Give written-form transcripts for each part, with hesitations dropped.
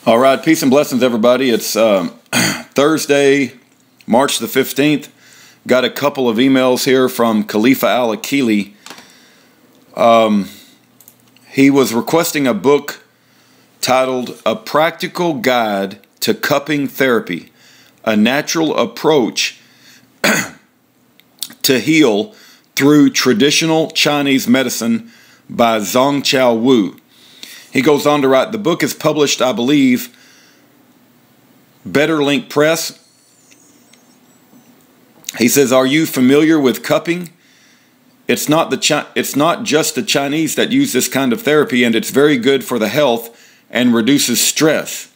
All right, peace and blessings, everybody. It's Thursday, March the 15th. Got a couple of emails here from Khalifa Al-Akili. He was requesting a book titled A Practical Guide to Cupping Therapy, a Natural Approach to Heal Through Traditional Chinese Medicine by Zhongchao Wu. He goes on to write, the book is published, I believe, Better Link Press. He says, are you familiar with cupping? It's not just the Chinese that use this kind of therapy, and it's very good for the health and reduces stress.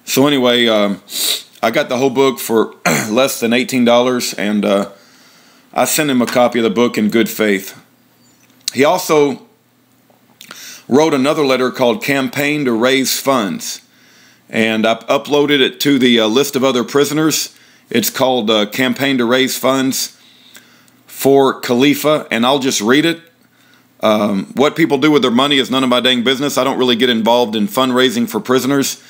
So anyway, I got the whole book for less than $18, and I sent him a copy of the book in good faith. He also wrote another letter called Campaign to Raise Funds, and I uploaded it to the list of other prisoners. It's called Campaign to Raise Funds for Khalifa, and I'll just read it. What people do with their money is none of my dang business. I don't really get involved in fundraising for prisoners,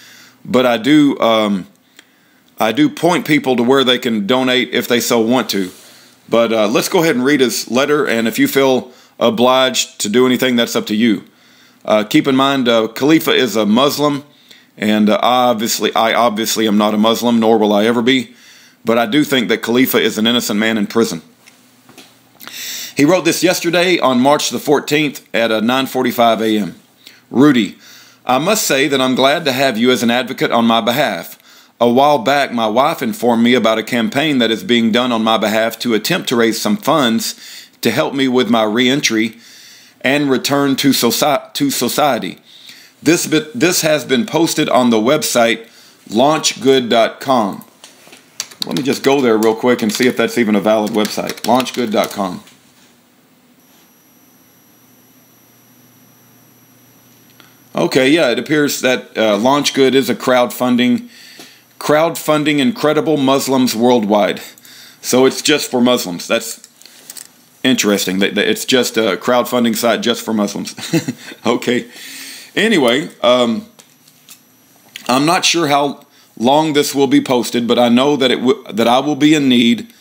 but I do point people to where they can donate if they so want to. But let's go ahead and read his letter, and if you feel obliged to do anything, that's up to you. Keep in mind, Khalifa is a Muslim, and I obviously am not a Muslim, nor will I ever be, but I do think that Khalifa is an innocent man in prison. He wrote this yesterday on March the 14th at 9:45 a.m. Rudy, I must say that I'm glad to have you as an advocate on my behalf. A while back, my wife informed me about a campaign that is being done on my behalf to attempt to raise some funds to help me with my reentry and return to society. This has been posted on the website launchgood.com. Let me just go there real quick and see if that's even a valid website. Launchgood.com. Okay, yeah, it appears that LaunchGood is a crowdfunding incredible Muslims worldwide. So it's just for Muslims. That's interesting. It's just a crowdfunding site just for Muslims. Okay. Anyway, I'm not sure how long this will be posted, but I know that I will be in need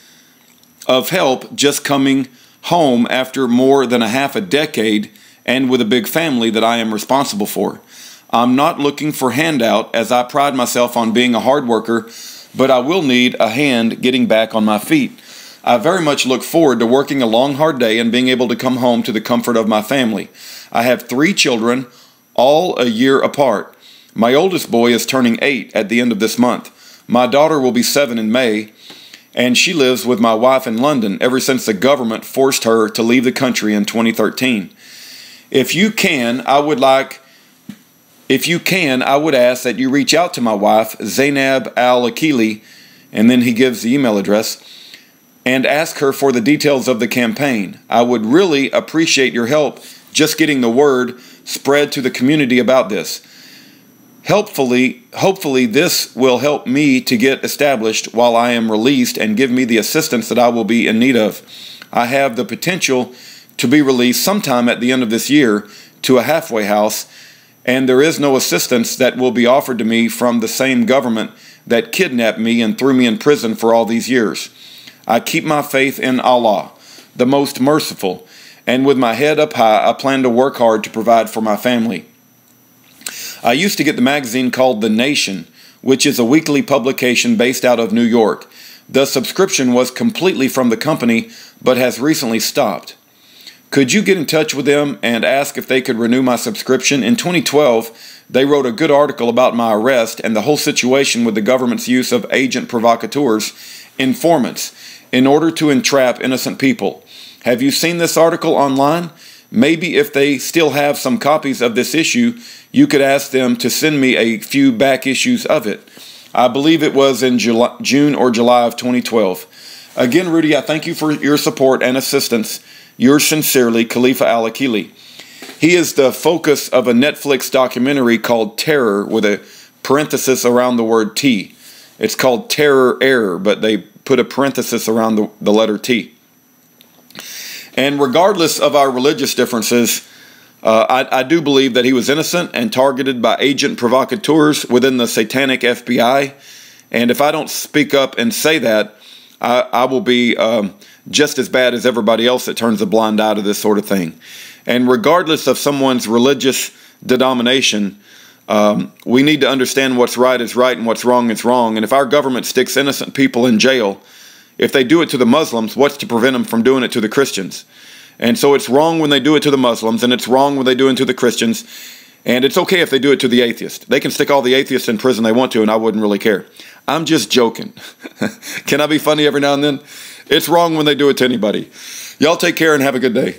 of help just coming home after more than half a decade and with a big family that I am responsible for. I'm not looking for handout, as I pride myself on being a hard worker, but I will need a hand getting back on my feet. I very much look forward to working a long, hard day and being able to come home to the comfort of my family. I have 3 children, all a year apart. My oldest boy is turning 8 at the end of this month. My daughter will be 7 in May, and she lives with my wife in London ever since the government forced her to leave the country in 2013. If you can, I would ask that you reach out to my wife, Zainab Al-Akili, and then he gives the email address, and ask her for the details of the campaign. I would really appreciate your help just getting the word spread to the community about this. Hopefully this will help me to get established while I am released and give me the assistance that I will be in need of. I have the potential to be released sometime at the end of this year to a halfway house, and there is no assistance that will be offered to me from the same government that kidnapped me and threw me in prison for all these years. I keep my faith in Allah, the most merciful, and with my head up high, I plan to work hard to provide for my family. I used to get the magazine called The Nation, which is a weekly publication based out of New York. The subscription was completely from the company, but has recently stopped. Could you get in touch with them and ask if they could renew my subscription? In 2012, they wrote a good article about my arrest and the whole situation with the government's use of agent provocateurs, informants, in order to entrap innocent people. Have you seen this article online? Maybe if they still have some copies of this issue, you could ask them to send me a few back issues of it. I believe it was in June or July of 2012. Again, Rudy, I thank you for your support and assistance. Yours sincerely, Khalifa Al-Akili. He is the focus of a Netflix documentary called Terror, with a parenthesis around the word T. It's called Terror Error, but they put a parenthesis around the letter T. And regardless of our religious differences, I do believe that he was innocent and targeted by agent provocateurs within the satanic FBI. And if I don't speak up and say that, I will be just as bad as everybody else that turns a blind eye to this sort of thing. And regardless of someone's religious denomination, we need to understand what's right is right and what's wrong is wrong. And if our government sticks innocent people in jail, if they do it to the Muslims, what's to prevent them from doing it to the Christians? And so it's wrong when they do it to the Muslims, and it's wrong when they do it to the Christians, and it's okay if they do it to the atheists. They can stick all the atheists in prison they want to, and I wouldn't really care. I'm just joking. Can I be funny every now and then? It's wrong when they do it to anybody. Y'all take care and have a good day.